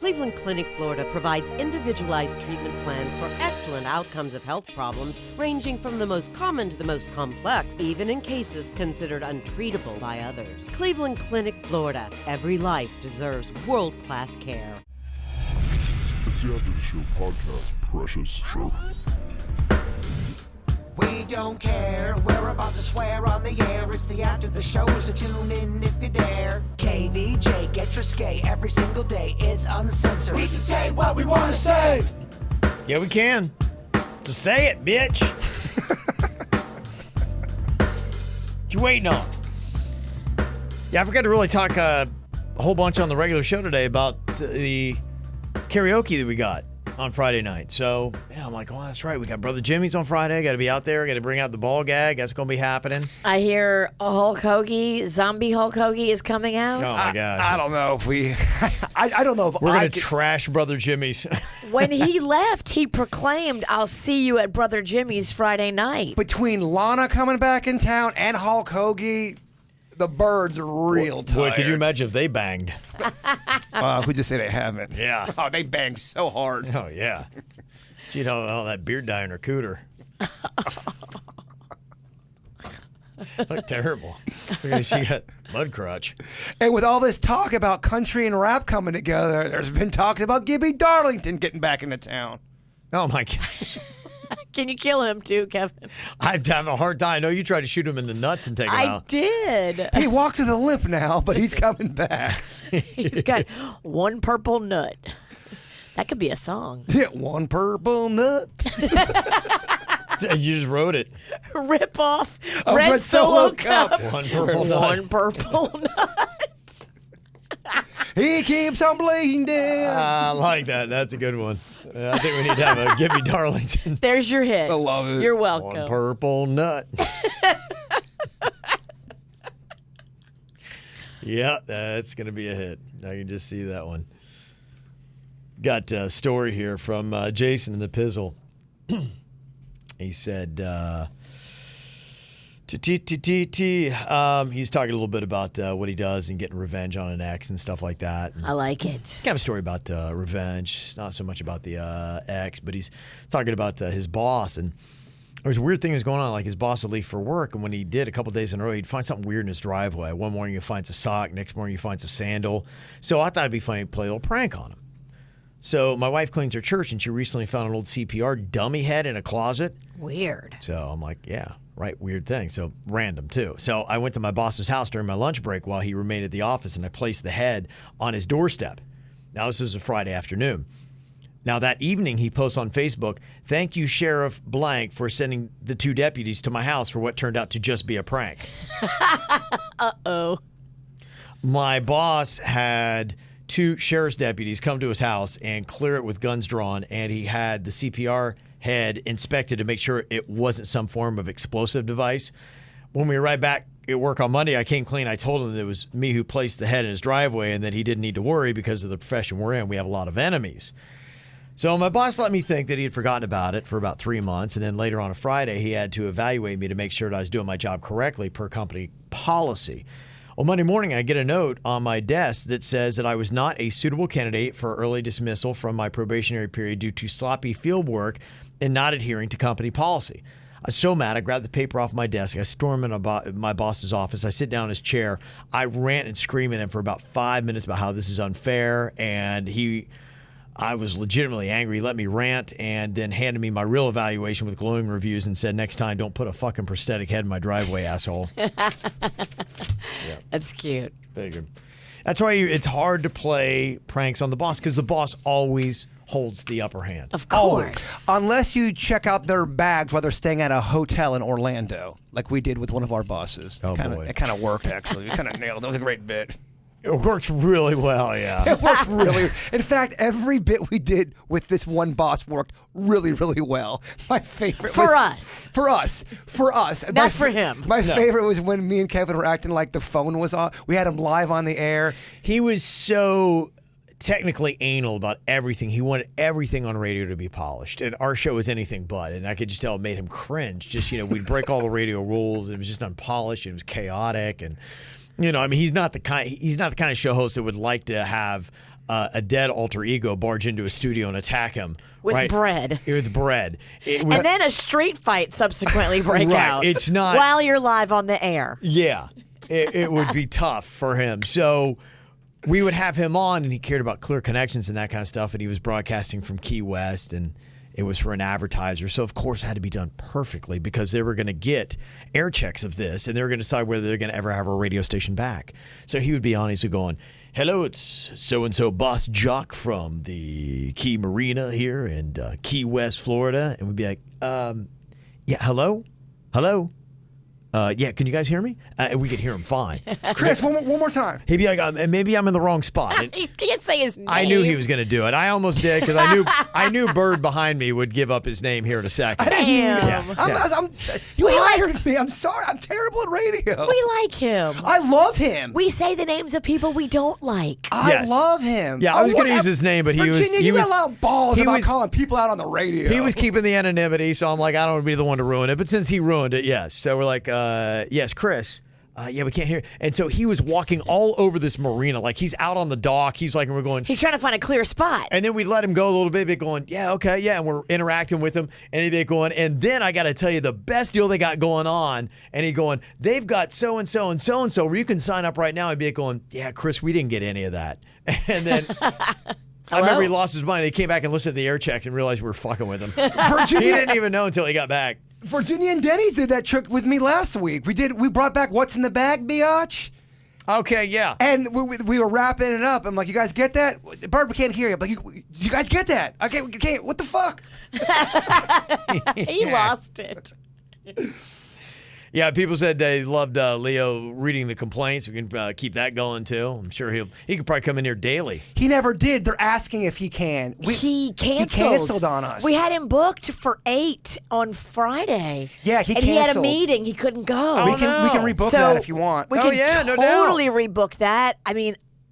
Cleveland Clinic, Florida provides individualized treatment plans for excellent outcomes of health problems ranging from the most common to the most complex, even in cases considered untreatable by others. Cleveland Clinic, Florida. Every life deserves world-class care. It's the After the Show podcast, precious. We don't care, we're about to swear on the air. It's the After the Show, so tune in if you dare. KVJ, get your skate every single day. It's uncensored. We can say what we want to say. Yeah, we can. So say it, bitch. What you waiting on? Yeah, I forgot to really talk a whole bunch on the regular show today about the karaoke that we got on Friday night. So, yeah, I'm like, oh, that's right. We got Brother Jimmy's on Friday. Got to be out there. Got to bring out the ball gag. That's going to be happening. I hear Hulk Hogan, zombie Hulk Hogan is coming out. Oh, my gosh. I don't know if we... I don't know if We're going to trash Brother Jimmy's. When he left, he proclaimed, I'll see you at Brother Jimmy's Friday night. Between Lana coming back in town and Hulk Hogan, the birds are real tired. Boy, could you imagine if they banged? Who just say they haven't? Yeah. Oh, they banged so hard. Oh, yeah. She'd have all that beard dye in her cooter. Look terrible. She got mud crotch. And with all this talk about country and rap coming together, there's been talk about Gibby Darlington getting back into town. Oh, my gosh. Can you kill him too, Kevin? I'm having a hard time. I know you tried to shoot him in the nuts and take him out. I did. He walks with a limp now, but he's coming back. He's got one purple nut. That could be a song. Yeah, one purple nut. You just wrote it. Rip off A Red Solo Cup. One purple nut. One purple nut. He keeps on bleeding. I like that. That's a good one. I think we need to have a Gibby Darlington. There's your hit. I love it. You're welcome. One purple nut. Yeah, that's going to be a hit. I can just see that one. Got a story here from Jason in the Pizzle. He said, he's talking a little bit about what he does and getting revenge on an ex and stuff like that. And I like it. it's kind of a story about revenge. It's not so much about the ex, but he's talking about his boss. And there's a weird thing that's going on. Like his boss would leave for work, and when he did a couple days in a row, he'd find something weird in his driveway. One morning he finds a sock. Next morning he finds a sandal. So I thought it'd be funny to play a little prank on him. So my wife cleans her church, and she recently found an old CPR dummy head in a closet. Weird. So I'm like, yeah, right, weird thing. So random, too. So I went to my boss's house during my lunch break while he remained at the office, and I placed the head on his doorstep. Now, this is a Friday afternoon. Now, that evening, he posts on Facebook, "Thank you, Sheriff Blank, for sending the 2 deputies to my house for what turned out to just be a prank." Uh-oh. My boss had 2 sheriff's deputies come to his house and clear it with guns drawn, and he had the CPR head inspected to make sure it wasn't some form of explosive device. When we arrived back at work on Monday, I came clean. I told him that it was me who placed the head in his driveway and that he didn't need to worry because of the profession we're in. We have a lot of enemies. So my boss let me think that he had forgotten about it for about 3 months, and then later on a Friday, he had to evaluate me to make sure that I was doing my job correctly per company policy. On Monday morning, I get a note on my desk that says that I was not a suitable candidate for early dismissal from my probationary period due to sloppy field work and not adhering to company policy. I was so mad, I grabbed the paper off my desk. I storm into my boss's office. I sit down in his chair. I rant and scream at him for about 5 minutes about how this is unfair, and I was legitimately angry. He let me rant and then handed me my real evaluation with glowing reviews and said, "Next time, don't put a fucking prosthetic head in my driveway, asshole." Yeah. That's cute. Figured. That's why it's hard to play pranks on the boss, because the boss always holds the upper hand. Of course. Unless you check out their bags while they're staying at a hotel in Orlando, like we did with one of our bosses. Oh, boy. It kind of worked, actually. We kind of nailed it. That was a great bit. It works really well, yeah. It worked really. In fact, every bit we did with this one boss worked really, really well. My favorite For us. Not for him. My favorite was when me and Kevin were acting like the phone was on. We had him live on the air. He was so technically anal about everything. He wanted everything on radio to be polished, and our show was anything but. And I could just tell it made him cringe. Just, we'd break all the radio rules, and it was just unpolished. And it was chaotic, and he's not the kind of show host that would like to have a dead alter ego barge into a studio and attack him. With bread. With bread. And then a street fight subsequently break out. It's not. While you're live on the air. Yeah. It would be tough for him. So we would have him on, and he cared about clear connections and that kind of stuff, and he was broadcasting from Key West, and it was for an advertiser. So, of course, it had to be done perfectly because they were going to get air checks of this, and they were going to decide whether they're going to ever have a radio station back. So he would be on, he's going, hello, it's so-and-so Boss Jock from the Key Marina here in Key West, Florida. And we'd be like, yeah, hello? Hello? Yeah, can you guys hear me? We could hear him fine. Chris, one more time. He'd be like, maybe I'm in the wrong spot. You can't say his name. I knew he was going to do it. I almost did because I knew Bird behind me would give up his name here in a second. I didn't mean it. Damn. You hired me. I'm sorry. I'm terrible at radio. We like him. I love him. We say the names of people we don't like. I love him. Yeah, I was going to use his name, but Virginia, you got a lot of balls about calling people out on the radio. He was keeping the anonymity, so I'm like, I don't want to be the one to ruin it. But since he ruined it, yes. So we're like, yes, Chris. Yeah, we can't hear. And so he was walking all over this marina. Like, he's out on the dock. He's like, and we're going. He's trying to find a clear spot. And then we'd let him go a little bit, going, yeah, okay, yeah. And we're interacting with him. And he'd be going, and then I got to tell you the best deal they got going on. And he'd going, they've got so-and-so and so-and-so where you can sign up right now. And be going, yeah, Chris, we didn't get any of that. And then I remember he lost his mind. He came back and listened to the air checks and realized we were fucking with him. He didn't even know until he got back. Virginia and Denny's did that trick with me last week. We brought back What's in the Bag, biatch. Okay, yeah. And we were wrapping it up. I'm like, you guys get that? Bird, we can't hear you. I'm like, you guys get that? Okay, we can't. What the fuck? He lost it. Yeah, people said they loved Leo reading the complaints. We can keep that going, too. I'm sure he could probably come in here daily. He never did. They're asking if he can. He canceled. He canceled on us. We had him booked for 8 on Friday. Yeah, he canceled. And he had a meeting. He couldn't go. We can rebook that if you want. We can totally rebook that. I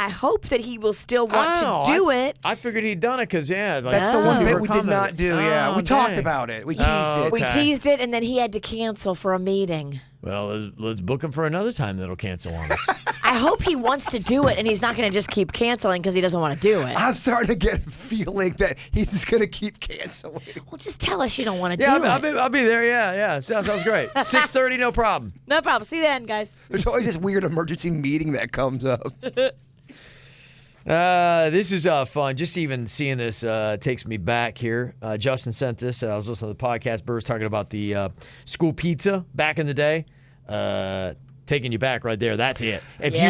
I hope that he will still want to do it. I figured he'd done it because, that's the one bit we did not do. Yeah, we talked about it. We teased it. Okay. We teased it, and then he had to cancel for a meeting. Well, let's book him for another time that'll cancel on us. I hope he wants to do it, and he's not going to just keep canceling because he doesn't want to do it. I'm starting to get a feeling that he's just going to keep canceling. Well, just tell us you don't want to do it. I'll be there. Yeah. Sounds great. 6:30, no problem. No problem. See you then, guys. There's always this weird emergency meeting that comes up. This is fun. Just even seeing this takes me back here. Justin sent this. I was listening to the podcast. Burr's talking about the school pizza back in the day. Taking you back right there. That's it. If you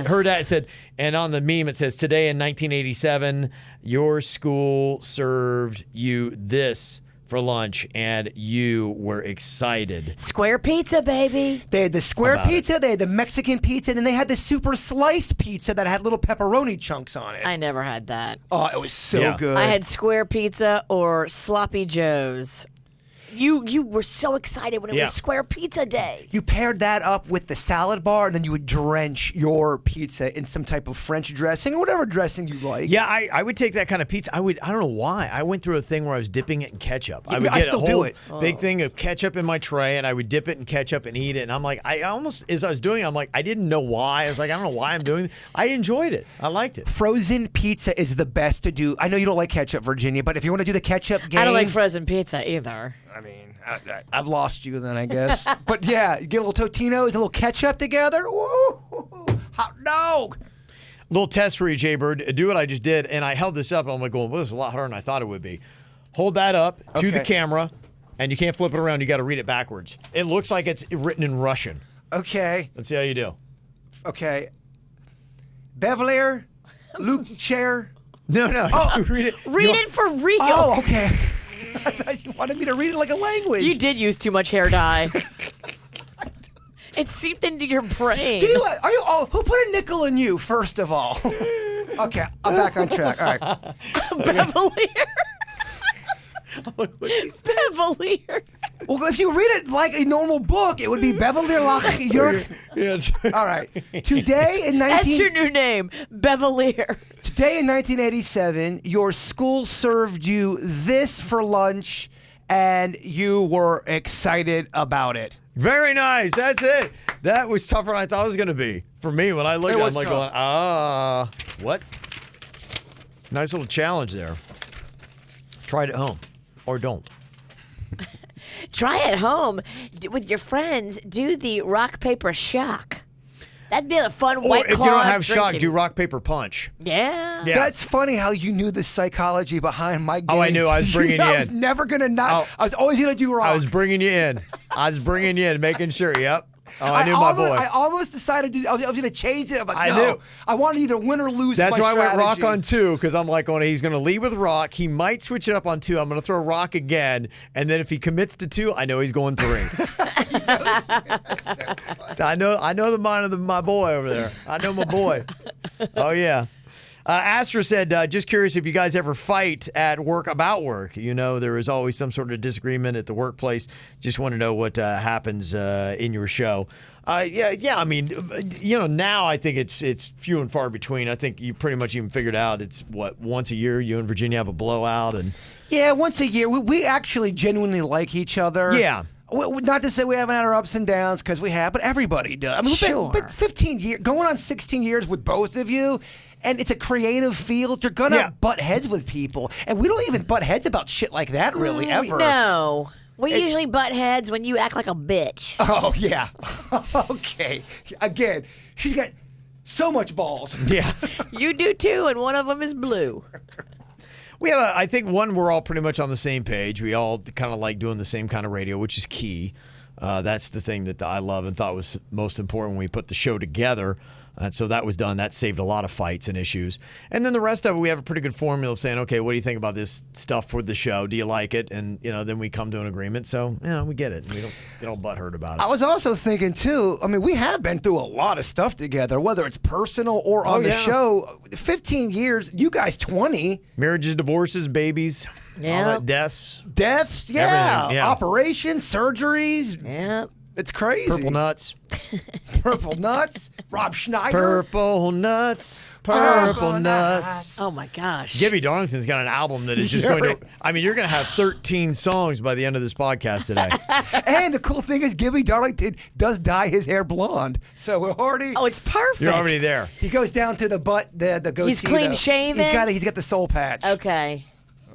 heard that, it said, and on the meme it says, today in 1987, your school served you this for lunch, and you were excited. Square pizza, baby. They had the square pizza, they had the Mexican pizza, and then they had the super sliced pizza that had little pepperoni chunks on it. I never had that. Oh, it was so good. I had square pizza or sloppy joes. You were so excited when it was Square Pizza Day. You paired that up with the salad bar, and then you would drench your pizza in some type of French dressing or whatever dressing you like. Yeah, I would take that kind of pizza. I don't know why. I went through a thing where I was dipping it in ketchup. Yeah, I would I get still a whole do it. big thing of ketchup in my tray, and I would dip it in ketchup and eat it. And I'm like, I almost, as I was doing it, I'm like, I didn't know why. I was like, I don't know why I'm doing it. I enjoyed it. I liked it. Frozen pizza is the best to do. I know you don't like ketchup, Virginia, but if you want to do the ketchup game. I don't like frozen pizza either. I mean, I've lost you then, I guess. But yeah, you get a little Totino's, a little ketchup together. Woo! Hot dog! Little test for you, Jay-Bird. Do what I just did, and I held this up. I'm like, well, this is a lot harder than I thought it would be. Hold that up to the camera, and you can't flip it around. You got to read it backwards. It looks like it's written in Russian. Okay. Let's see how you do. Okay. Bevler, Luke Chair. No. Oh, read it. Read it for real. Oh, okay. I thought you wanted me to read it like a language. You did use too much hair dye. It seeped into your brain. Who put a nickel in you, first of all? Okay, I'm back on track. All right. Bevelier. Bevelier. Well, if you read it like a normal book, it would be Bevelier Lach. All right. That's your new name, Bevelier. Today in 1987, your school served you this for lunch, and you were excited about it. Very nice. That's it. That was tougher than I thought it was going to be. For me, when I looked at it, I'm like tough. going, what? Nice little challenge there. Try it at home. Or don't. Try it home with your friends. Do the rock, paper, shock. That'd be a fun Or White if Claw you don't have shock, drinking. do rock, paper, punch. Yeah. Yeah. That's funny how you knew the psychology behind my game. Oh, I knew. I was bringing you I was in. never going to not. Oh. I was always going to do rock. I was bringing you in. making sure. Yep. Oh, I knew my almost, boy. I almost decided I was going to change it. I'm like, I no. knew. I wanted either win or lose. That's my why I went rock strategy. on 2, because I'm like, he's going to lead with rock. He might switch it up on 2. I'm going to throw rock again. And then if he commits to 2, I know he's going 3. So I know the mind of my boy over there. I know my boy. Oh, yeah. Astra said, just curious if you guys ever fight at work about work. You know, there is always some sort of disagreement at the workplace. Just want to know what happens in your show. Yeah. I mean, now I think it's few and far between. I think you pretty much even figured out it's once a year you and Virginia have a blowout, and Yeah, once a year. We actually genuinely like each other. yeah. Not to say we haven't had our ups and downs, because we have, but everybody does. I mean, we've been 15 years, going on 16 years with both of you, and it's a creative field. You're going to butt heads with people, and we don't even butt heads about shit like that, really, ever. No. We usually butt heads when you act like a bitch. Oh, yeah. Okay. Again, she's got so much balls. Yeah. You do too, and one of them is blue. We have, I think, we're all pretty much on the same page. We all kind of like doing the same kind of radio, which is key. That's the thing that I love and thought was most important when we put the show together. And so that was done. That saved a lot of fights and issues. And then the rest of it, we have a pretty good formula of saying, okay, what do you think about this stuff for the show? Do you like it? And, then we come to an agreement. So, we get it. We don't get all butthurt about it. I was also thinking, too, I mean, we have been through a lot of stuff together, whether it's personal or on the show. 15 years, you guys 20. Marriages, divorces, babies, all that, deaths. Deaths, Everything, yeah. Operations, surgeries. Yeah. It's crazy. Purple nuts. Purple nuts. Rob Schneider. Purple nuts. Purple nuts. Oh my gosh. Gibby Darlington's got an album that is just going to, you're going to have 13 songs by the end of this podcast today. And the cool thing is, Gibby Darlington does dye his hair blonde. So we're already. Oh, it's perfect. You're already there. He goes down to the butt, the goatee. He's clean though. shaven? He's got the soul patch. Okay.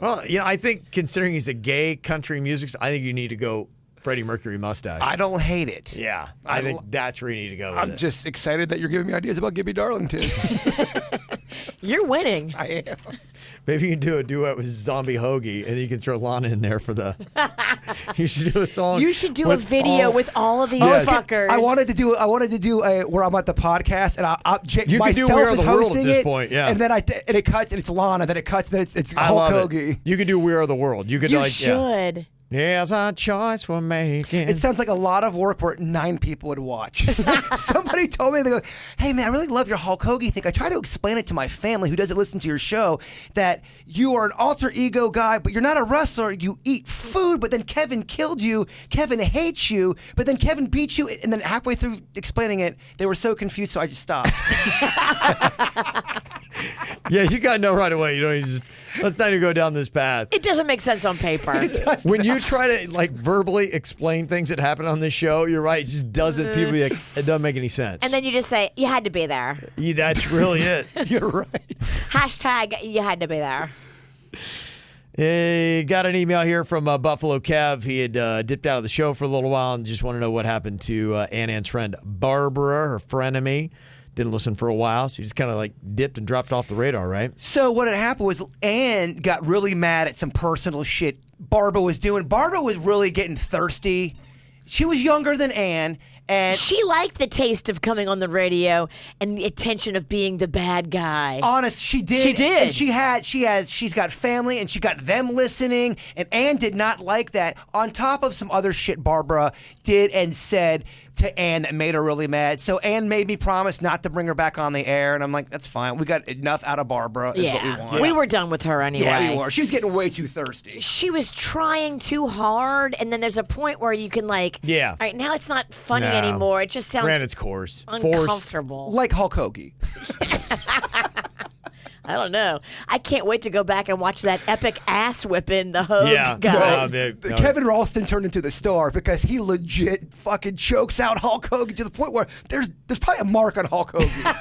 Well, I think considering he's a gay country music star, I think you need to go Freddie Mercury mustache. I don't hate it. Yeah, I think that's where you need to go with I'm it. just excited that you're giving me ideas about Gibby Darlington. You're winning. I am. Maybe you can do a duet with Zombie Hoagie, and you can throw Lana in there for the. You should do a song. You should do a video with all of these fuckers. I wanted to do a where I'm at the podcast and You can do We Are the World at this point, yeah. And then and it cuts and it's Lana, then it cuts, then it's I Hulk love Hogan. it. You could do We Are the World. You could You like should. Yeah. There's a choice we're making. It sounds like a lot of work where 9 people would watch. Somebody told me, they go, hey man, I really love your Hulk Hogan thing. I try to explain it to my family who doesn't listen to your show that you are an alter ego guy, but you're not a wrestler. You eat food, but then Kevin killed you. Kevin hates you, but then Kevin beat you. And then halfway through explaining it, they were so confused, so I just stopped. Yeah, you got to know right away. You don't need to just, let's not even go down this path. It doesn't make sense on paper. When you try to verbally explain things that happen on this show, you're right. It just doesn't. People be like, it doesn't make any sense. And then you just say, you had to be there. Yeah, that's really it. You're right. Hashtag, you had to be there. Got an email here from Buffalo Kev. He had dipped out of the show for a little while and just want to know what happened to Ann's friend Barbara, her frenemy. Didn't listen for a while. She just kind of dipped and dropped off the radar, right? So what had happened was Ann got really mad at some personal shit Barbara was doing. Barbara was really getting thirsty. She was younger than Ann. And she liked the taste of coming on the radio and the attention of being the bad guy. Honest, she did. She did. And she's got family and she got them listening. And Ann did not like that. On top of some other shit Barbara did and said to Ann that made her really mad. So Ann made me promise not to bring her back on the air. And I'm like, that's fine. We got enough out of Barbara is what we want. We were done with her anyway. Yeah, we were. She was getting way too thirsty. She was trying too hard, and then there's a point where you can all right, now it's not funny anymore. It just sounds ran its course. uncomfortable. Like Hulk Hogan. I don't know. I can't wait to go back and watch that epic ass whipping the Hogue guy. No, Kevin Ralston turned into the star because he legit fucking chokes out Hulk Hogan to the point where there's probably a mark on Hulk Hogan.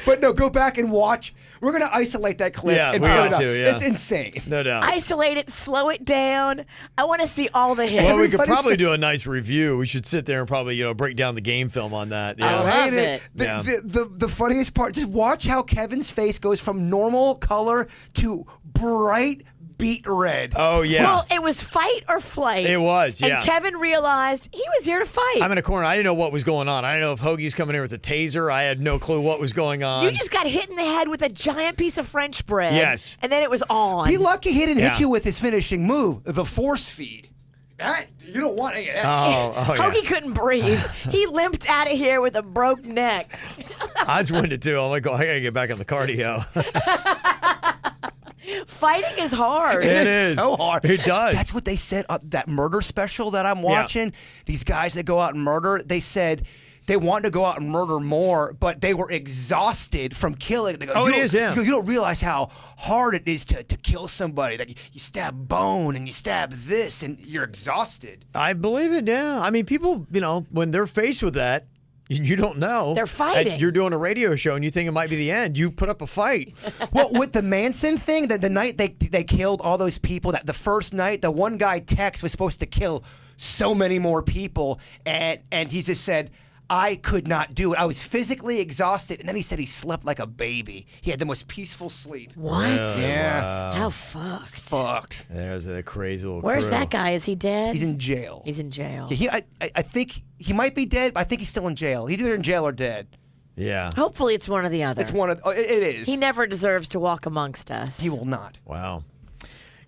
But no, go back and watch. We're going to isolate that clip and we put have it up. to, yeah. It's insane. No doubt. Isolate it, slow it down. I want to see all the hits. Well, we could Everybody probably said- do a nice review. We should sit there and probably, break down the game film on that. I Yeah. love Hate it. Yeah. The funniest part, just watch how Kevin's face goes from normal color to bright beet red. Oh, yeah. Well, it was fight or flight. It was, yeah. And Kevin realized he was here to fight. I'm in a corner. I didn't know what was going on. I didn't know if Hoagie's coming in with a taser. I had no clue what was going on. You just got hit in the head with a giant piece of French bread. Yes. And then it was on. Be lucky he didn't Yeah. hit you with his finishing move, the force feed. That, you don't want any of that. Oh, yeah. Hoagie couldn't breathe. He limped out of here with a broke neck. I was winded too. I'm like, I gotta get back on the cardio. Fighting is hard. It It's is. so hard. It does. That's what they said. That murder special that I'm watching, these guys that go out and murder, they said they wanted to go out and murder more, but they were exhausted from killing. They go, Oh, you it don't- is, yeah. You don't realize how hard it is to kill somebody. Like you stab bone and you stab this, and you're exhausted. I believe it, yeah. I mean, people, when they're faced with that, you don't know. They're fighting. And you're doing a radio show and you think it might be the end. You put up a fight. Well, with the Manson thing, the night they killed all those people, that the first night, the one guy Tex was supposed to kill so many more people, and he just said, I could not do it. I was physically exhausted. And then he said he slept like a baby. He had the most peaceful sleep. What? Yeah. How fucked. Fucked. There's a crazy little Where's crew. that guy? Is he dead? He's in jail. He's in jail. Yeah, I think he might be dead, but I think he's still in jail. He's either in jail or dead. Yeah. Hopefully it's one or the other. It's one of it is. He never deserves to walk amongst us. He will not. Wow.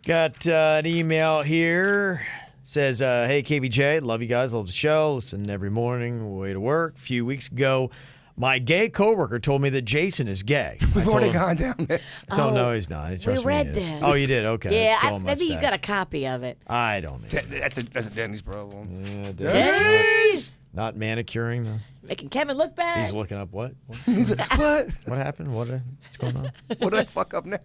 Got an email here. Says, hey, KVJ, love you guys, love the show, listen every morning, on the way to work. A few weeks ago, my gay coworker told me that Jason is gay. We've already gone down this. No, he's not. He We trusts me, read he is. this. Oh, you did? Okay. Yeah, It's still on my maybe you stack. got a copy of it. I don't know. That's a Danny's problem. Yeah, Denny's! not manicuring. No. Making Kevin look bad. He's looking up what? He's like, what? What happened? What's going on? What did I fuck up now?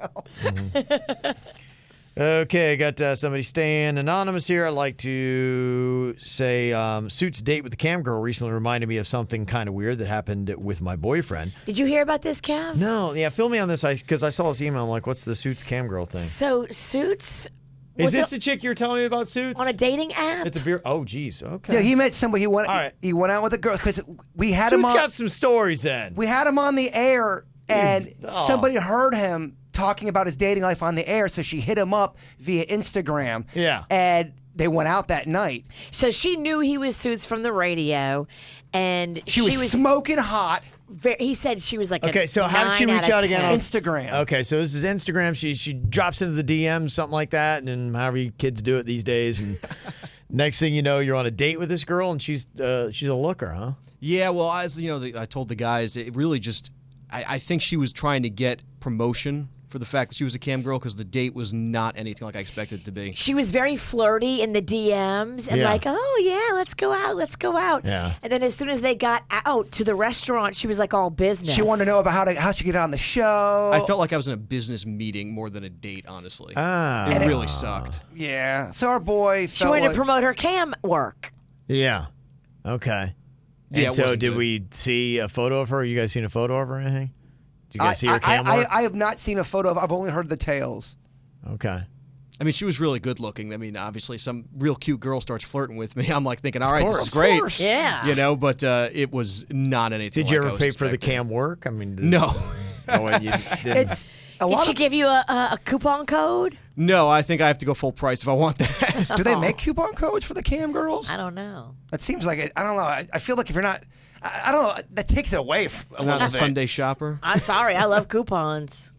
Okay, I got somebody staying anonymous here. I'd like to say Suit's date with the cam girl recently reminded me of something kind of weird that happened with my boyfriend. Did you hear about this, Kev? No, yeah, fill me on this because I saw this email. I'm like, what's the Suits cam girl thing? So Suits Is was this the chick you were telling me about, Suits? on a dating app? At the beer? Oh, geez. Okay. Yeah, he met somebody. All right. He went out with a girl because we had Suits him on. got some stories then. We had him on the air, and Oh. somebody heard him talking about his dating life on the air, so she hit him up via Instagram. Yeah. And they went out that night. So she knew he was Suits from the radio, and She was smoking hot. he said she was like Okay, a so how did she 9 reach out out of again 10. on- Instagram. Okay, so this is Instagram. She drops into the DMs, something like that, and then however you kids do it these days. And next thing you know, you're on a date with this girl, and she's a looker, huh? Yeah, well, as you know, I told the guys, it really just, I think she was trying to get promotion for the fact that she was a cam girl because the date was not anything like I expected it to be. She was very flirty in the DMs and Yeah. like, oh yeah, let's go out. Yeah. And then as soon as they got out to the restaurant, she was like all business. She wanted to know about how she get on the show. I felt like I was in a business meeting more than a date, honestly. Ah. It really sucked. Yeah. So our boy She felt wanted like, to promote her cam work. Yeah. Okay. Yeah, And it so wasn't did good. we see a photo of her? You guys seen a photo of her or anything? Did you guys see her cam work? I have not seen a photo of. I've only heard the tales. Okay. I mean, she was really good looking. I mean, obviously, some real cute girl starts flirting with me. I'm like thinking, all right, this course, is great. of course. Yeah. You know, but it was not anything Did you like I ever was pay for the expecting. cam work? I mean, No. Oh, and you didn't. It's a Did lot she of. give you a coupon code? No, I think I have to go full price if I want that. Do they make coupon codes for the cam girls? I don't know. That seems like it. I don't know. I feel like if you're not, I don't know. That takes it away a Not little a bit. Sunday shopper. I'm sorry. I love coupons.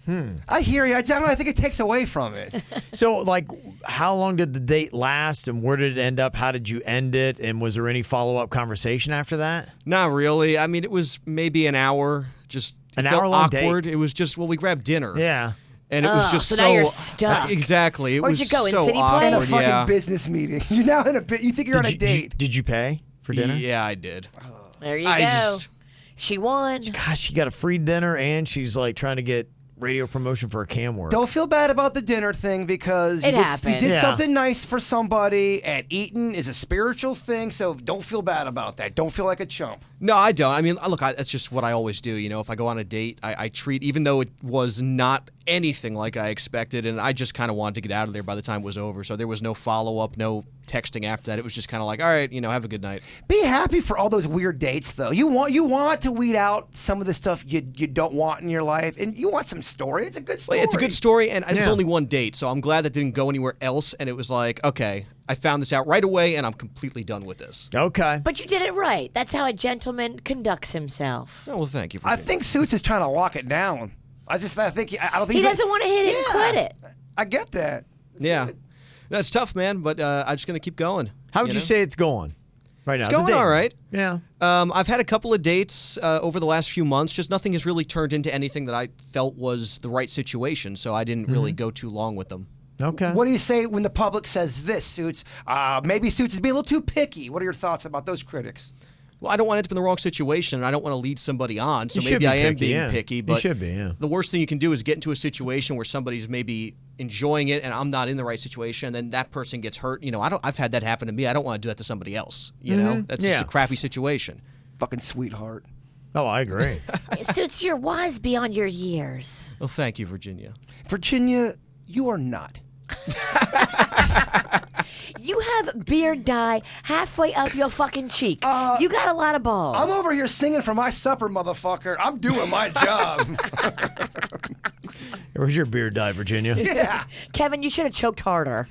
I hear you. I don't know. I think it takes away from it. So, like, how long did the date last, and where did it end up? How did you end it, and was there any follow-up conversation after that? Not really. I mean, it was maybe an hour. Just An it felt hour-long date? awkward. It was just we grabbed dinner. Yeah. And it was just so so. now you're stuck. Exactly. It Where'd was you go, in so City Place? awkward. In a fucking yeah. business meeting. You're now in a bit. You think you're on a date. Did you pay for dinner? Yeah, I did. There you I go. just- She won. Gosh, she got a free dinner, and she's like trying to get radio promotion for a cam work. Don't feel bad about the dinner thing because It you happened. did Yeah. something nice for somebody, and eating is a spiritual thing, so don't feel bad about that. Don't feel like a chump. No, I don't. I mean, look, that's just what I always do. You know, if I go on a date, I treat, even though it was not anything like I expected, and I just kind of wanted to get out of there by the time it was over. So there was no follow-up, no texting after that. It was just kind of like, all right, have a good night. Be happy for all those weird dates, though. You want to weed out some of the stuff you don't want in your life, and you want some story. It's a good story. It's a good story, and it was Yeah. only one date, so I'm glad that didn't go anywhere else. And it was like, okay, I found this out right away, and I'm completely done with this. Okay. But you did it right. That's how a gentleman conducts himself. Oh, well, thank you. I think Suits is trying to lock it down. I don't think He he's doesn't want to hit it and quit it. I get that. Yeah, that's tough, man. But I'm just gonna keep going. How would you say it's going right now? It's The going date. all right. Yeah. I've had a couple of dates over the last few months. Just nothing has really turned into anything that I felt was the right situation. So I didn't really go too long with them. Okay. What do you say when the public says this, Suits? Maybe Suits is being a little too picky. What are your thoughts about those critics? Well, I don't want to end up in the wrong situation, and I don't want to lead somebody on. So You should maybe be I am picky, being yeah. picky. You But should be, yeah. the worst thing you can do is get into a situation where somebody's maybe enjoying it, and I'm not in the right situation, and then that person gets hurt. I've had that happen to me. I don't want to do that to somebody else. That's Yeah. just a crappy situation. Fucking sweetheart. Oh, I agree. Suits, you're wise beyond your years. Well, thank you, Virginia. Virginia, you are not. You have beard dye halfway up your fucking cheek. You got a lot of balls. I'm over here singing for my supper, motherfucker. I'm doing my job. Where's your beard dye, Virginia? Yeah. Kevin, you should have choked harder.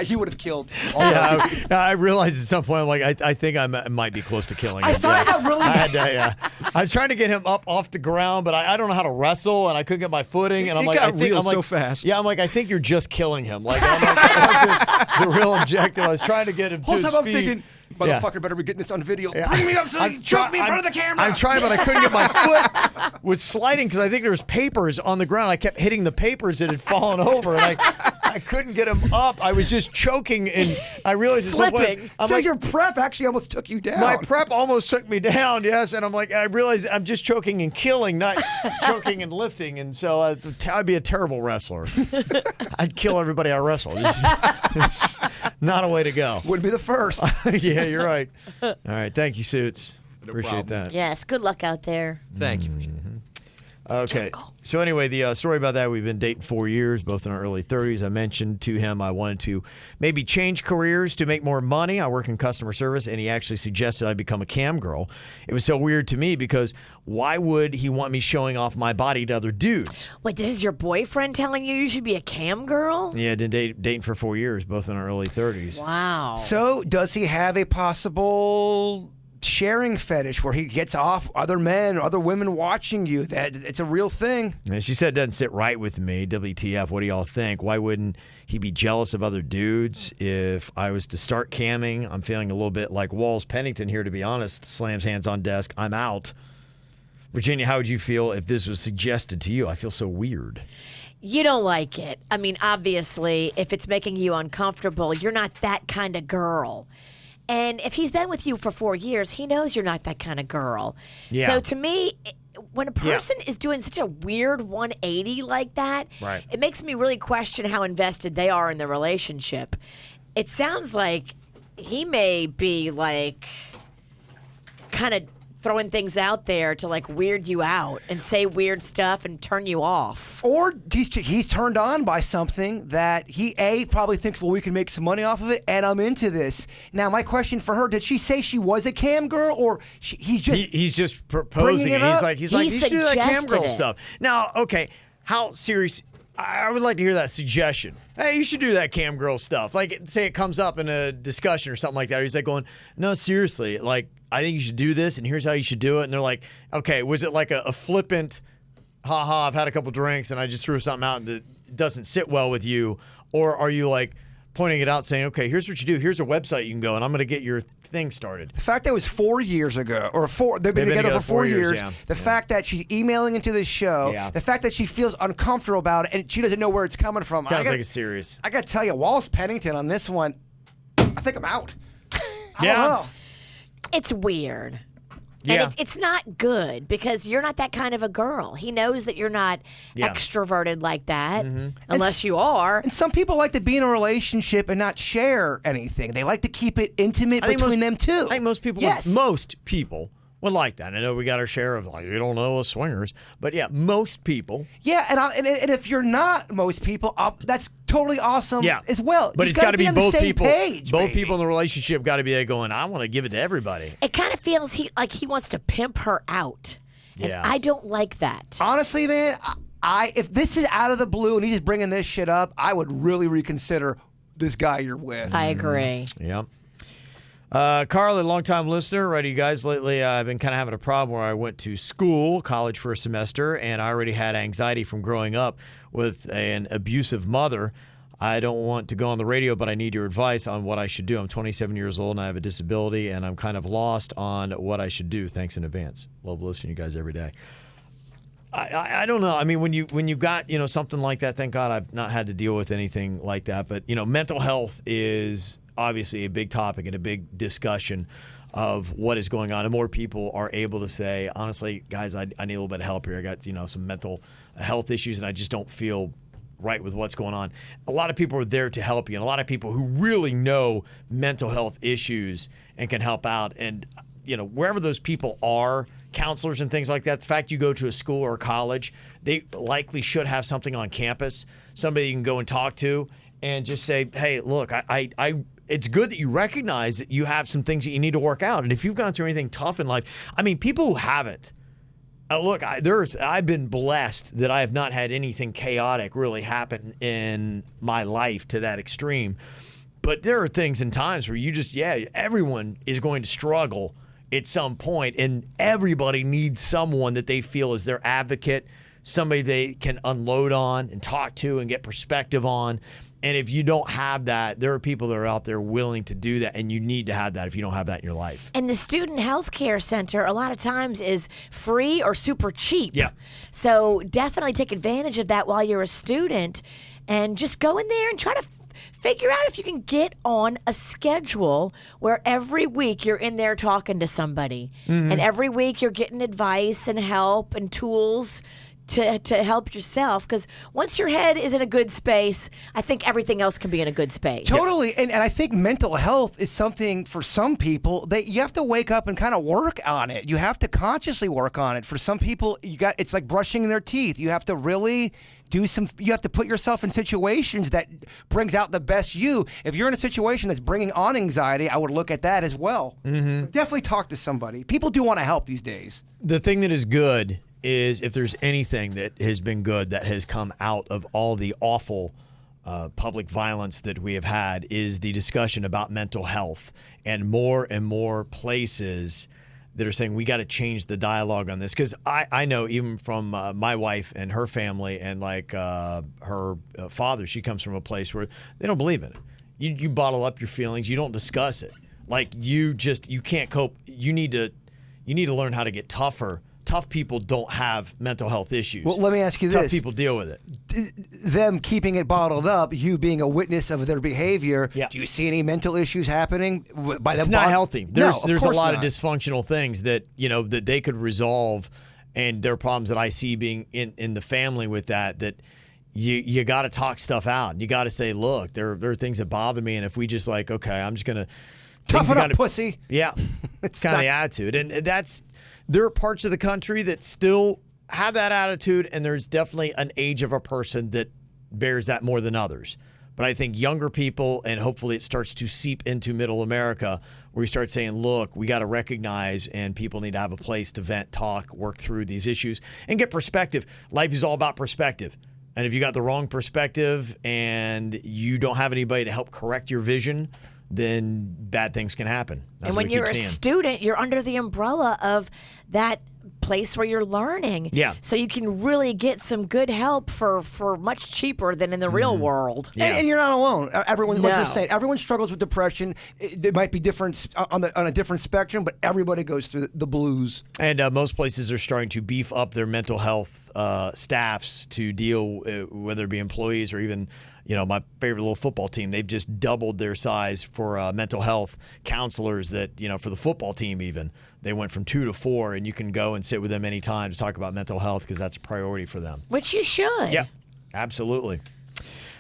He would have killed. Yeah, I realized at some point, I'm like, I think I might be close to killing him. I thought Yeah. I really. I had to, yeah. I was trying to get him up off the ground, but I don't know how to wrestle, and I couldn't get my footing. And I'm It like, got I think real I'm like, so fast. Yeah, I'm like, I think you're just killing him. Like, I'm like that was the real objective. I was trying to get him to Whole his time I'm feet. thinking, Yeah. motherfucker, better be getting this on video. Yeah. Bring me up so you choke me in front of the camera. I'm trying, but I couldn't get my foot was sliding because I think there was papers on the ground. I kept hitting the papers that had fallen over, and I couldn't get them up. I was just choking, and I realized at some point, Flipping. I'm So like, your prep actually almost took you down. my prep almost took me down, yes, and I'm like, I realized I'm just choking and killing, not choking and lifting, and so I'd be a terrible wrestler. I'd kill everybody I wrestle. It's not a way to go. Wouldn't be the first. Yeah, you're right. All right, thank you, Suits. Appreciate problem. that. Yes, good luck out there. Thank you, Virginia. Okay. So anyway, the story about that, we've been dating 4 years, both in our early 30s. I mentioned to him I wanted to maybe change careers to make more money. I work in customer service, and he actually suggested I become a cam girl. It was so weird to me because why would he want me showing off my body to other dudes? Wait, this is your boyfriend telling you should be a cam girl? Yeah, been dating for 4 years, both in our early 30s. Wow. So does he have a possible sharing fetish where he gets off other men or other women watching you? That it's a real thing. And she said it doesn't sit right with me. WTF, what do y'all think? Why wouldn't he be jealous of other dudes? If I was to start camming, I'm feeling a little bit like Walls Pennington here, to be honest. Slams hands on desk. I'm out. Virginia, how would you feel if this was suggested to you? I feel so weird. You don't like it. I mean, obviously, if it's making you uncomfortable, you're not that kind of girl. And if he's been with you for 4 years, he knows you're not that kind of girl. Yeah. So to me, when a person is doing such a weird 180 like that, Right. it makes me really question how invested they are in the relationship. It sounds like he may be like kind of throwing things out there to like weird you out and say weird stuff and turn you off. Or he's turned on by something that he probably thinks, well, we can make some money off of it, and I'm into this. Now, my question for her: did she say she was a cam girl, or he's just He's just proposing bringing it. it He's up? like, He you should do that cam girl suggested it. stuff. Now, okay, how serious? I would like to hear that suggestion. Hey, you should do that cam girl stuff. Like, say it comes up in a discussion or something like that. He's like going, no, seriously, like, I think you should do this, and here's how you should do it. And they're like, okay, was it like a flippant, haha, I've had a couple drinks, and I just threw something out that doesn't sit well with you? Or are you like pointing it out saying, okay, here's what you do. Here's a website you can go, and I'm going to get your thing started. the fact that it was 4 years ago, or they've been together for 4 years. yeah. The fact that she's emailing into this show, Yeah. the fact that she feels uncomfortable about it, and she doesn't know where it's coming from. Sounds like it's serious. I got to tell you, Wallace Pennington on this one, I think I'm out. I Yeah. don't know. It's weird. Yeah. And it's not good because you're not that kind of a girl. He knows that you're not Yeah. extroverted like that, unless you are. And some people like to be in a relationship and not share anything. They like to keep it intimate between them too. I think most people, would like that. I know we got our share of like, you don't know us swingers, but yeah, most people. Yeah, and if you're not most people, that's totally awesome as well. But You it's got to be on the both same people. page, both baby. people in the relationship got to be there going, I want to give it to everybody. It kind of feels like he wants to pimp her out. And Yeah. I don't like that. Honestly, man, if this is out of the blue and he's just bringing this shit up, I would really reconsider this guy you're with. I agree. Yep. Carla, longtime listener, right, you guys, lately I've been kind of having a problem where I went to college for a semester, and I already had anxiety from growing up with an abusive mother. I don't want to go on the radio, but I need your advice on what I should do. I'm 27 years old, and I have a disability, and I'm kind of lost on what I should do. Thanks in advance. Love listening to you guys every day. I don't know. I mean, when you got, something like that, thank God I've not had to deal with anything like that. But, mental health is obviously a big topic and a big discussion of what is going on. And more people are able to say, honestly, guys, I need a little bit of help here. I got, some mental health issues and I just don't feel right with what's going on. A lot of people are there to help you, and a lot of people who really know mental health issues and can help out. And, wherever those people are, counselors and things like that, the fact you go to a school or a college, they likely should have something on campus, somebody you can go and talk to and just say, hey, look, it's good that you recognize that you have some things that you need to work out. And if you've gone through anything tough in life, I mean, people who haven't, look, I've been blessed that I have not had anything chaotic really happen in my life to that extreme. But there are things and times where you just, everyone is going to struggle at some point, and everybody needs someone that they feel is their advocate, somebody they can unload on and talk to and get perspective on. And if you don't have that, there are people that are out there willing to do that, and you need to have that if you don't have that in your life. And the student health care center a lot of times is free or super cheap. Yeah. So definitely take advantage of that while you're a student and just go in there and try to figure out if you can get on a schedule where every week you're in there talking to somebody. Mm-hmm. And every week you're getting advice and help and tools to help yourself, because once your head is in a good space, I think everything else can be in a good space. Totally. And I think mental health is something for some people that you have to wake up and kind of work on it. You have to consciously work on it. For some people, it's like brushing their teeth. You have to really you have to put yourself in situations that brings out the best you. If you're in a situation that's bringing on anxiety, I would look at that as well. Mm-hmm. Definitely talk to somebody. People do want to help these days. The thing that is good is, if there's anything that has been good that has come out of all the awful public violence that we have had, is the discussion about mental health, and more places that are saying we got to change the dialogue on this. Because I know even from my wife and her family and like her father, she comes from a place where they don't believe in it. You bottle up your feelings. You don't discuss it. Like you can't cope. You need to learn how to get tougher. Tough people don't have mental health issues. Well, let me ask you this. Tough people deal with it. Them keeping it bottled up, you being a witness of their behavior, Yeah. do you see any mental issues happening by them? It's not healthy. There's a lot not. of dysfunctional things that, that they could resolve, and there are problems that I see being in the family with that you got to talk stuff out. You got to say, look, there are things that bother me, and if we just like, okay, I'm just going to Toughen up, pussy. Yeah. It's kind of the attitude. And there are parts of the country that still have that attitude, and there's definitely an age of a person that bears that more than others. But I think younger people, and hopefully it starts to seep into middle America, where we start saying, look, we got to recognize, and people need to have a place to vent, talk, work through these issues, and get perspective. Life is all about perspective. And if you got the wrong perspective and you don't have anybody to help correct your vision, then bad things can happen. That's and when what we you're keep a seeing. student, you're under the umbrella of that place where you're learning. Yeah. So you can really get some good help for much cheaper than in the real world. Yeah. And you're not alone. Everyone, like No. you're saying, everyone struggles with depression. It might be different on a different spectrum, but everybody goes through the blues. And most places are starting to beef up their mental health staffs to deal, whether it be employees or even my favorite little football team, they've just doubled their size for mental health counselors that, for the football team even. They went from 2 to 4, and you can go and sit with them anytime to talk about mental health because that's a priority for them. Which you should. Yeah, absolutely.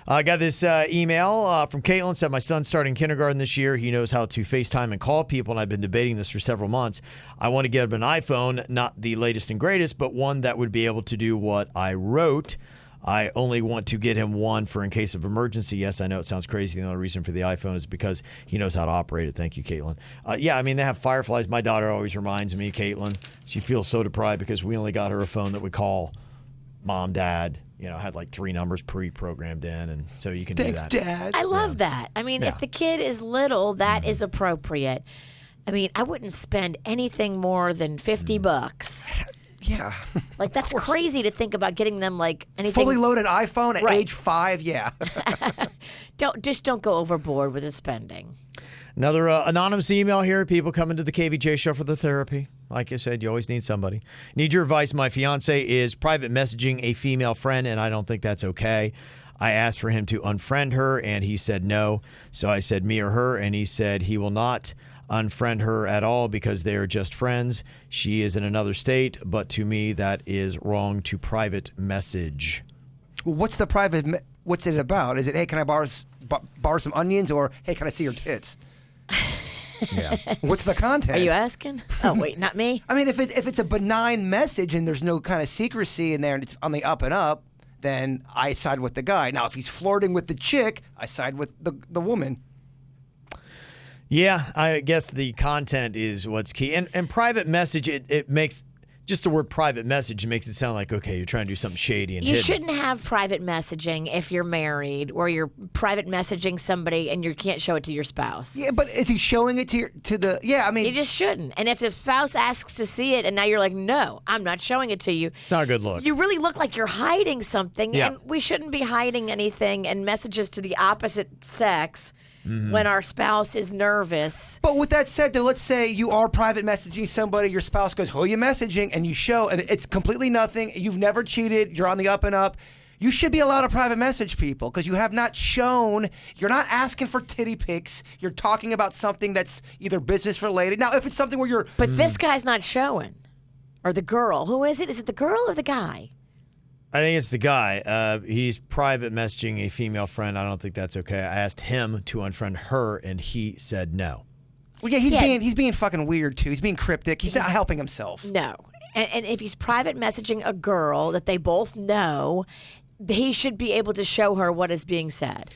I got this email from Caitlin. Said, my son's starting kindergarten this year. He knows how to FaceTime and call people, and I've been debating this for several months. I want to get him an iPhone, not the latest and greatest, but one that would be able to do what I wrote. I only want to get him one for in case of emergency. Yes, I know it sounds crazy. The only reason for the iPhone is because he knows how to operate it. Thank you, Caitlin. Yeah, they have Fireflies. My daughter always reminds me, Caitlin, she feels so deprived because we only got her a phone that would call mom, dad. Had like 3 numbers pre-programmed in, and so you can do that. Dad. I love that. If the kid is little, that is appropriate. I wouldn't spend anything more than $50. Yeah. Like, that's crazy to think about getting them like anything. Fully loaded iPhone at age 5, yeah. Don't go overboard with the spending. Another anonymous email here. People coming to the KVJ show for the therapy. Like I said, you always need somebody. Need your advice. My fiance is private messaging a female friend, and I don't think that's okay. I asked for him to unfriend her, and he said no. So I said me or her, and he said he will not unfriend her at all because they are just friends. She is in another state, but to me, that is wrong to private message. What's the private? What's it about? Is it, hey, can I borrow some onions, or hey, can I see your tits? Yeah. What's the content? Are you asking? Oh, wait, not me? If it's a benign message and there's no kind of secrecy in there and it's on the up and up, then I side with the guy. Now, if he's flirting with the chick, I side with the woman. Yeah, I guess the content is what's key. And private message, it makes, just the word private message makes it sound like, okay, you're trying to do something shady and You hidden. shouldn't have private messaging if you're married, or you're private messaging somebody and you can't show it to your spouse. Yeah, but is he showing it to the? Yeah, You just shouldn't. And if the spouse asks to see it and now you're like, no, I'm not showing it to you. It's not a good look. You really look like you're hiding something. Yeah. And we shouldn't be hiding anything and messages to the opposite sex when our spouse is nervous. But with that said, though, let's say you are private messaging somebody, your spouse goes, who are you messaging? And you show, and it's completely nothing. You've never cheated. You're on the up and up. You should be allowed to private message people because you have not shown, you're not asking for titty pics. You're talking about something that's either business related. Now, if it's something where you're... But this guy's not showing. Or the girl. Who is it? Is it the girl or the guy? I think it's the guy. He's private messaging a female friend. I don't think that's okay. I asked him to unfriend her, and he said no. Well, yeah, he's being fucking weird, too. He's being cryptic. He's not helping himself. No. And if he's private messaging a girl that they both know, he should be able to show her what is being said.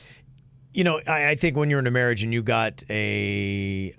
I think when you're in a marriage and you got a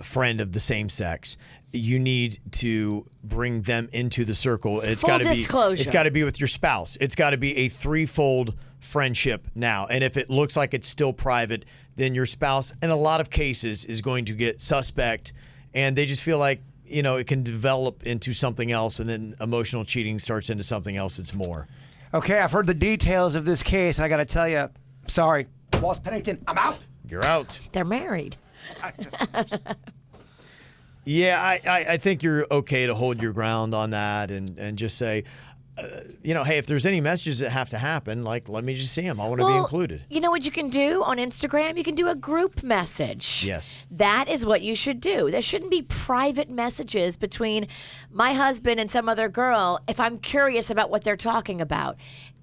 friend of the same sex, you need to bring them into the circle. It's got to be disclosure. It's got to be with your spouse. It's got to be a threefold friendship now. And if it looks like it's still private, then your spouse, in a lot of cases, is going to get suspect, and they just feel like it can develop into something else, and then emotional cheating starts into something else that's more. Okay, I've heard the details of this case. I got to tell you, sorry, Boss Pennington, I'm out. You're out. They're married. Yeah, I think you're okay to hold your ground on that and just say, hey, if there's any messages that have to happen, like, let me just see them. I want to be included. You know what you can do on Instagram? You can do a group message. Yes. That is what you should do. There shouldn't be private messages between my husband and some other girl if I'm curious about what they're talking about.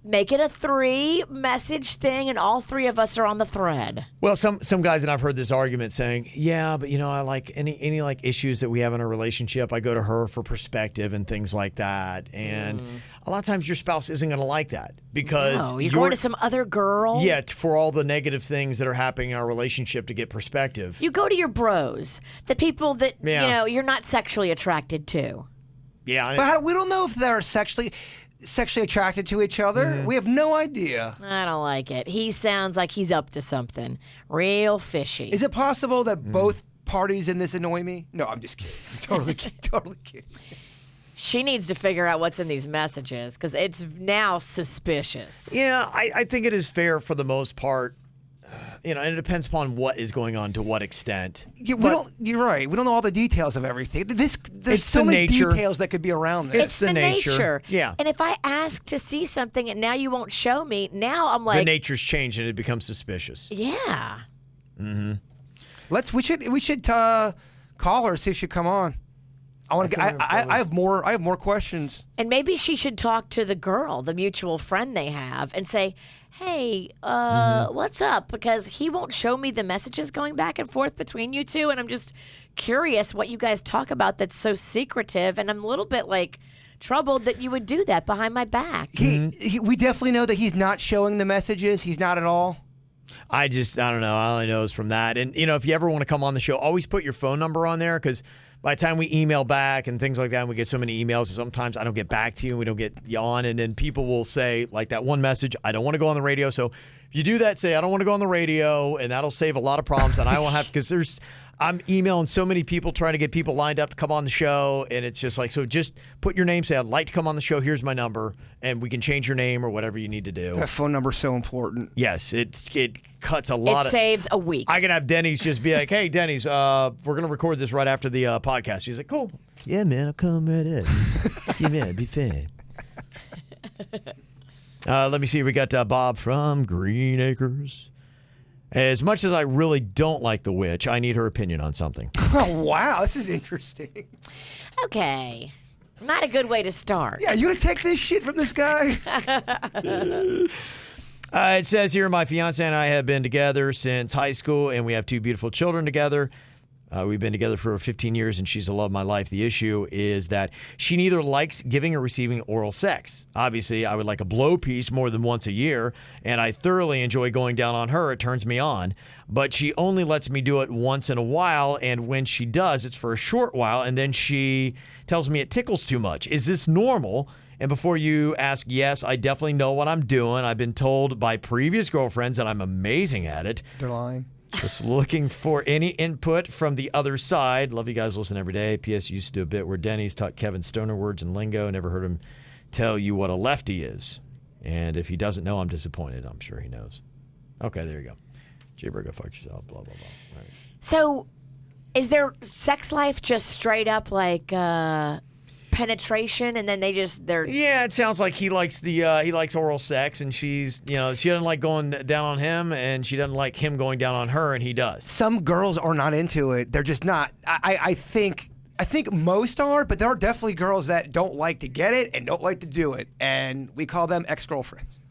Make it a 3-message thing, and all 3 of us are on the thread. Well, some guys, and I've heard this argument saying, yeah, but I like any like issues that we have in a relationship, I go to her for perspective and things like that. And a lot of times your spouse isn't going to like that because you're going to some other girl. Yeah, for all the negative things that are happening in our relationship to get perspective. You go to your bros, the people that you're not sexually attracted to. Yeah, but we don't know if they're sexually attracted to each other. We have no idea. I don't like it. He sounds like he's up to something real fishy. Is it possible that both parties in this annoy me? No, I'm just kidding. Totally kidding. She needs to figure out what's in these messages because it's now suspicious. Yeah, I think it is fair for the most part. and it depends upon what is going on to what extent. Yeah, you're right. We don't know all the details of everything. There's It's so the many nature. details that could be around this. It's the nature. Yeah. And if I ask to see something and now you won't show me, now I'm The like, nature's changed and it becomes suspicious. yeah. We should call her, see if she'll come on. I have more questions. And maybe she should talk to the girl, the mutual friend they have, and say, hey, what's up? Because he won't show me the messages going back and forth between you two, and I'm just curious what you guys talk about that's so secretive, and I'm a little bit like troubled that you would do that behind my back. We definitely know that he's not showing the messages. He's not at all. I don't know. All I know is from that. And, if you ever want to come on the show, always put your phone number on there because by the time we email back and things like that, and we get so many emails, sometimes I don't get back to you and we don't get you on. And then people will say, like that one message, I don't want to go on the radio. So if you do that, say, I don't want to go on the radio, and that'll save a lot of problems. And I won't have, because I'm emailing so many people trying to get people lined up to come on the show. And it's just like, so just put your name, say, I'd like to come on the show. Here's my number. And we can change your name or whatever you need to do. That phone number's so important. Yes, it cuts a lot. It saves a week. I can have Denny's just be like, hey, Denny's, we're going to record this right after the podcast. She's like, cool. Yeah, man, I'll come right in. Yeah, man, be fan. Let me see. We got Bob from Green Acres. As much as I really don't like the witch, I need her opinion on something. Oh, wow. This is interesting. Okay. Not a good way to start. Yeah, you going to take this shit from this guy? It says here, my fiance and I have been together since high school, and we have 2 beautiful children together. We've been together for 15 years, and she's the love of my life. The issue is that she neither likes giving or receiving oral sex. Obviously, I would like a blow piece more than once a year, and I thoroughly enjoy going down on her. It turns me on. But she only lets me do it once in a while, and when she does, it's for a short while, and then she tells me it tickles too much. Is this normal? And before you ask, yes, I definitely know what I'm doing. I've been told by previous girlfriends that I'm amazing at it. They're lying. Just looking for any input from the other side. Love you guys. Listen every day. P.S. Used to do a bit where Denny's taught Kevin Stoner words and lingo. Never heard him tell you what a lefty is. And if he doesn't know, I'm disappointed. I'm sure he knows. Okay, there you go. Jabber, go fuck yourself. Blah, blah, blah. All right. So, is their sex life just straight up like penetration, and then they're Yeah, it sounds like he likes he likes oral sex, and she's she doesn't like going down on him, and she doesn't like him going down on her, and he does. Some girls are not into it. They're just not. I think most are, but there are definitely girls that don't like to get it and don't like to do it, and we call them ex-girlfriends.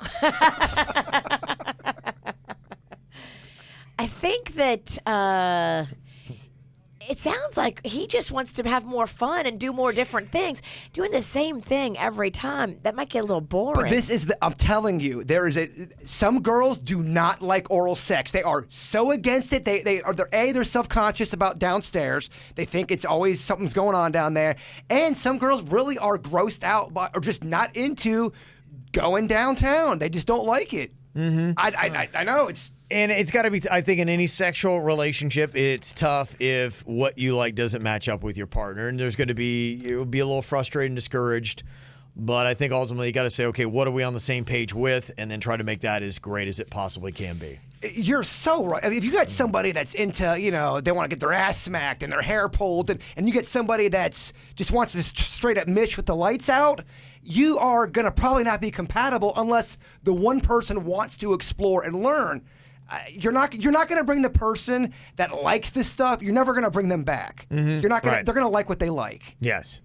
I think that it sounds like he just wants to have more fun and do more different things. Doing the same thing every time, that might get a little boring. But this is I'm telling you, some girls do not like oral sex. They are so against it. They're self-conscious about downstairs. They think it's always something's going on down there. And some girls really are grossed out by, or just not into going downtown. They just don't like it. Mm-hmm. I know it's. And it's got to be, I think, in any sexual relationship, it's tough if what you like doesn't match up with your partner. And you'll be a little frustrated and discouraged. But I think ultimately you got to say, okay, what are we on the same page with? And then try to make that as great as it possibly can be. You're so right. I mean, if you got somebody that's into, they want to get their ass smacked and their hair pulled, and you get somebody that's just wants to straight up mish with the lights out, you are going to probably not be compatible unless the one person wants to explore and learn. You're not going to bring the person that likes this stuff. You're never going to bring them back. Mm-hmm. You're not going. Right. They're going to like what they like. Yes,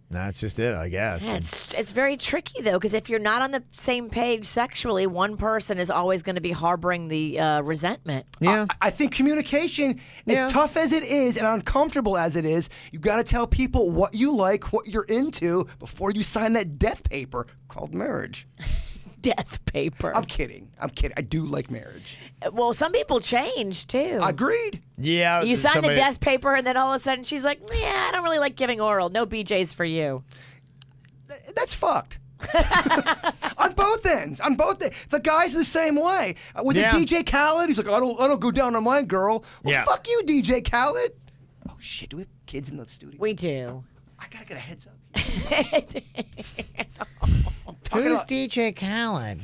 that's just it, I guess. Yeah, it's very tricky though, because if you're not on the same page sexually, one person is always going to be harboring the resentment. Yeah, I think communication, as tough as it is and uncomfortable as it is, you got to tell people what you like, what you're into, before you sign that death paper called marriage. Death paper. I'm kidding. I do like marriage. Well, some people change too. Agreed. Yeah. You sign the death paper, and then all of a sudden she's like, "Yeah, I don't really like giving oral. No BJs for you." That's fucked. On both ends. The guy's the same way. Was it DJ Khaled? He's like, I don't go down on my girl. Well, fuck you, DJ Khaled. Oh shit! Do we have kids in the studio? We do. I gotta get a heads up. Who's DJ Khaled?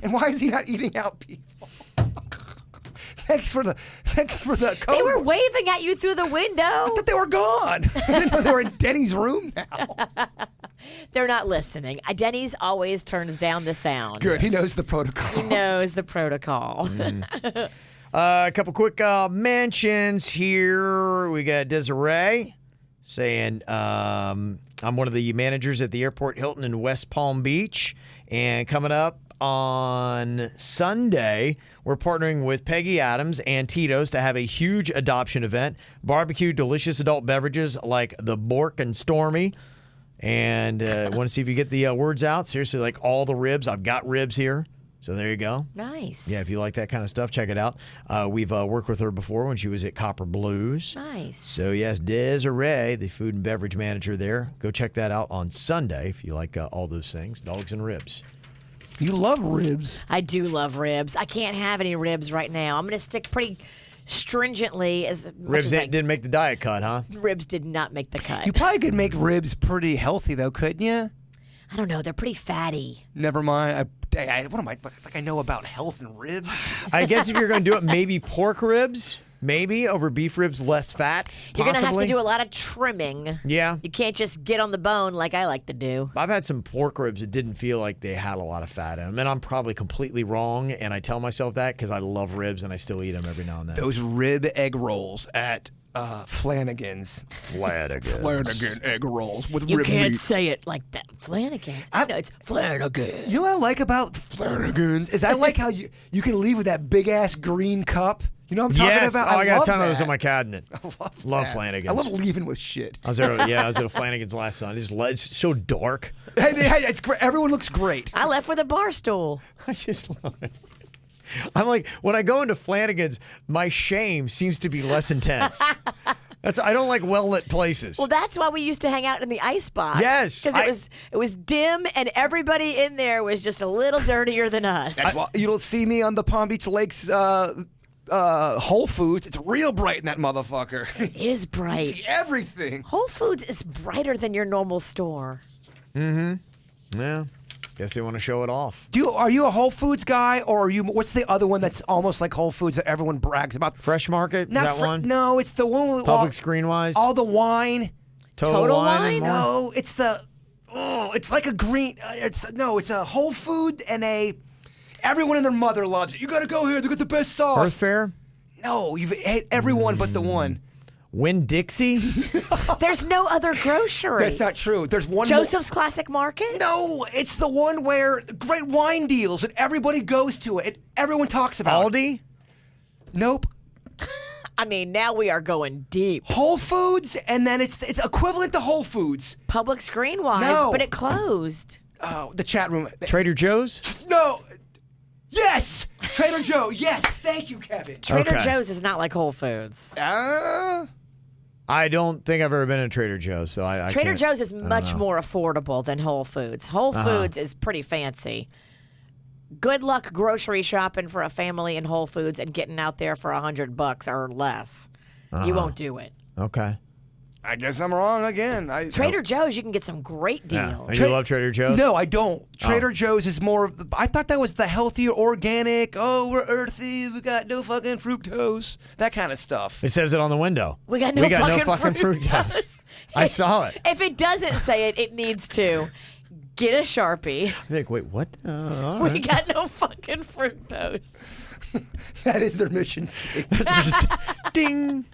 And why is he not eating out people? Thanks for the code. They were waving at you through the window. I thought they were gone. I didn't know they were in Denny's room now. They're not listening. Denny's always turns down the sound. Good. He knows the protocol. He knows the protocol. A couple quick mentions here. We got Desiree saying, I'm one of the managers at the Airport Hilton in West Palm Beach. And coming up on Sunday, we're partnering with Peggy Adams and Tito's to have a huge adoption event. Barbecue delicious adult beverages like the Bork and Stormy. And want to see if you get the words out. Seriously, like all the ribs. I've got ribs here. So there you go. Nice. Yeah, if you like that kind of stuff, check it out. We've worked with her before when she was at Copper Blues. Nice. So, yes, Desiree, the food and beverage manager there. Go check that out on Sunday if you like all those things, dogs and ribs. You love ribs. I do love ribs. I can't have any ribs right now. I'm going to stick pretty stringently as much Ribs as I didn't make the diet cut, huh? Ribs did not make the cut. You probably could make ribs pretty healthy, though, couldn't you? I don't know. They're pretty fatty. Never mind. What am I like? I know about health and ribs. I guess if you're going to do it, maybe pork ribs, maybe over beef ribs, less fat. You're going to have to possibly. do a lot of trimming. Yeah. You can't just get on the bone like I like to do. I've had some pork ribs that didn't feel like they had a lot of fat in them. And I'm probably completely wrong, and I tell myself that because I love ribs and I still eat them every now and then. Those rib egg rolls at Flanagan's. Flanagan egg rolls with You rib can't meat. say it like that. Flanagan. No, it's Flanagan. You know what I like about Flanagan's is I like how you can leave with that big ass green cup. You know what I'm talking Yes. about? I got a love ton of those that. in my cabinet. I love Love Flanagan's. I love leaving with shit. I was at a Flanagan's last Sunday. It's so dark. Hey, it's great. Everyone looks great. I left with a bar stool. I just love it. I'm like, when I go into Flanagan's, my shame seems to be less intense. I don't like well-lit places. Well, that's why we used to hang out in the ice box. Yes, Because it was dim and everybody in there was just a little dirtier than us. That's why you don't see me on the Palm Beach Lakes Whole Foods. It's real bright in that motherfucker. It is You bright. see everything. Whole Foods is brighter than your normal store. Yeah. Guess they want to show it off. Are you a Whole Foods guy, or are you? What's the other one that's almost like Whole Foods that everyone brags about? Fresh Market? Is that one? No, it's the one with Public Screen-wise? all the wine. Total Wine? and more? No, it's it's like a green. It's a Whole Food and everyone and their mother loves it. You got to go here. They got the best sauce. Earth Fare? No, you've ate everyone but the one. Winn-Dixie? There's no other grocery. That's not true. There's one. Joseph's Classic Market? No, it's the one where great wine deals and everybody goes to it and everyone talks about it. Aldi? Nope. I mean, now we are going deep. Whole Foods, and then it's equivalent to Whole Foods. Public Screen wise, No. but it closed. Oh, the chat room. Trader Joe's? No. Yes, Trader Joe. Yes, thank you, Kevin. Trader Okay. Joe's is not like Whole Foods. I don't think I've ever been to Trader Joe's, so I Trader can't- Joe's is I don't much know. more affordable than Whole Foods. Whole Foods is pretty fancy. Good luck grocery shopping for a family in Whole Foods and getting out there for $100 or less. You won't do it. Okay. I guess I'm wrong again. Trader Joe's, you can get some great Yeah. deals. And you love Trader Joe's? No, I don't. Trader Joe's is more of I thought that was the healthier, organic, we're earthy, we got no fucking fructose, that kind of stuff. It says it on the window. We got no fucking fructose. I saw it. If it doesn't say it, it needs to. Get a Sharpie. I think, wait, what? All We right. got no fucking fructose. That is their mission statement. It's just ding.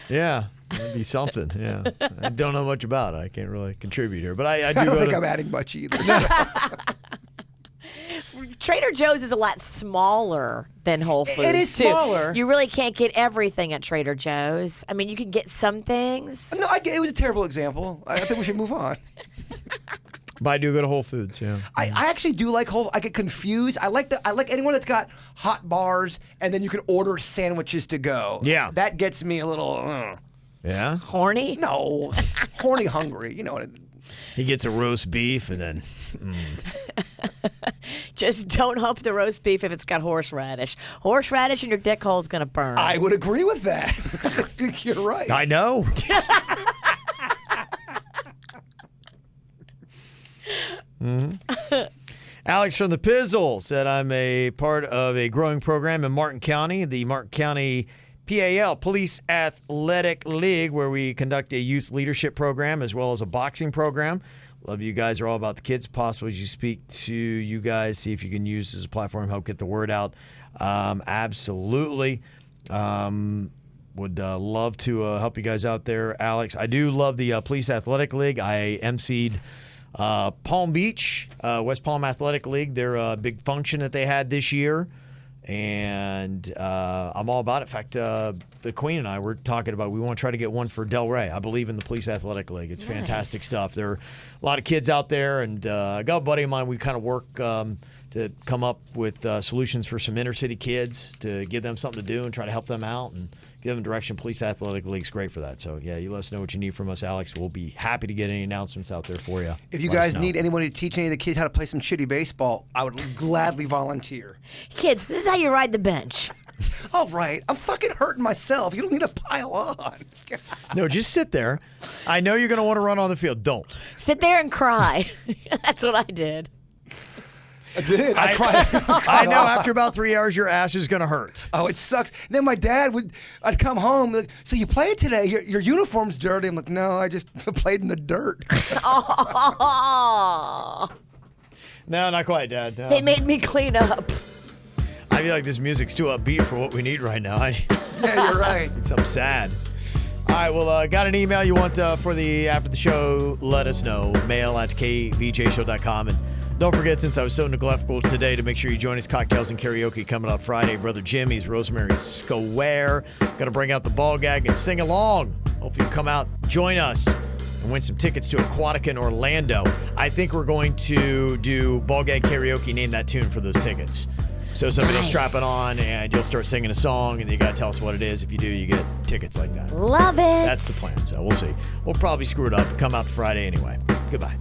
Yeah, that'd be something. Yeah, I don't know much about it. I can't really contribute here, but I do I don't go think to. I'm adding much either. Trader Joe's is a lot smaller than Whole Foods. It is too. smaller. You really can't get everything at Trader Joe's. I mean, you can get some things. No, it was a terrible example. I think we should move on. But I do go to Whole Foods. Yeah, I actually do like I get confused. I like anyone that's got hot bars and then you can order sandwiches to go. Yeah. That gets me a little yeah. Horny? no, horny hungry. You know what? He gets a roast beef and then Just don't hump the roast beef if it's got horseradish. Horseradish in your dick hole is going to burn. I would agree with that. I think you're right. I know. Alex from the Pizzle said, I'm a part of a growing program in Martin County, the Martin County PAL, Police Athletic League, where we conduct a youth leadership program as well as a boxing program. Love you guys are all about the kids. Possible as you speak to you guys, see if you can use this as a platform, help get the word out. Absolutely. Would love to help you guys out there, Alex. I do love the Police Athletic League. I emceed Palm Beach, West Palm Athletic League, their big function that they had this year. And I'm all about it. In fact, the Queen and I were talking about we want to try to get one for Delray. I believe in the Police Athletic League. It's fantastic stuff. There are a lot of kids out there, and I got a buddy of mine. We kind of work to come up with solutions for some inner city kids to give them something to do and try to help them out and give them direction. Police Athletic League's great for that. So, yeah, you let us know what you need from us, Alex. We'll be happy to get any announcements out there for you. If you guys need anyone to teach any of the kids how to play some shitty baseball, I would gladly volunteer. Kids, this is how you ride the bench. All right. I'm fucking hurting myself. You don't need to pile on. No, just sit there. I know you're going to want to run on the field. Don't. Sit there and cry. That's what I did. I did. I cried. I know after about 3 hours, your ass is going to hurt. Oh, it sucks. Then my dad I'd come home, like, so you played today? Your uniform's dirty. I'm like, no, I just played in the dirt. Oh. No, not quite, Dad. No. They made me clean up. I feel like this music's too upbeat for what we need right now. Yeah, you're right. It's something sad. All right, well, got an email you want for the after the show, let us know. mail@kvjshow.com. And don't forget, since I was so neglectful today, to make sure you join us. Cocktails and karaoke coming up Friday. Brother Jimmy's Rosemary Square. Going to bring out the ball gag and sing along. Hope you come out, join us, and win some tickets to Aquatica in Orlando. I think we're going to do ball gag karaoke, name that tune for those tickets. So somebody will strap it on and you'll start singing a song and you got to tell us what it is. If you do, you get tickets like that. Love it. That's the plan. So we'll see. We'll probably screw it up. Come out Friday anyway. Goodbye.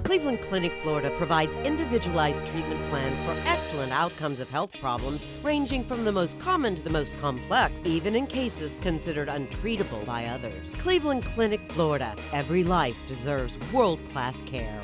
Cleveland Clinic, Florida provides individualized treatment plans for excellent outcomes of health problems, ranging from the most common to the most complex, even in cases considered untreatable by others. Cleveland Clinic, Florida. Every life deserves world-class care.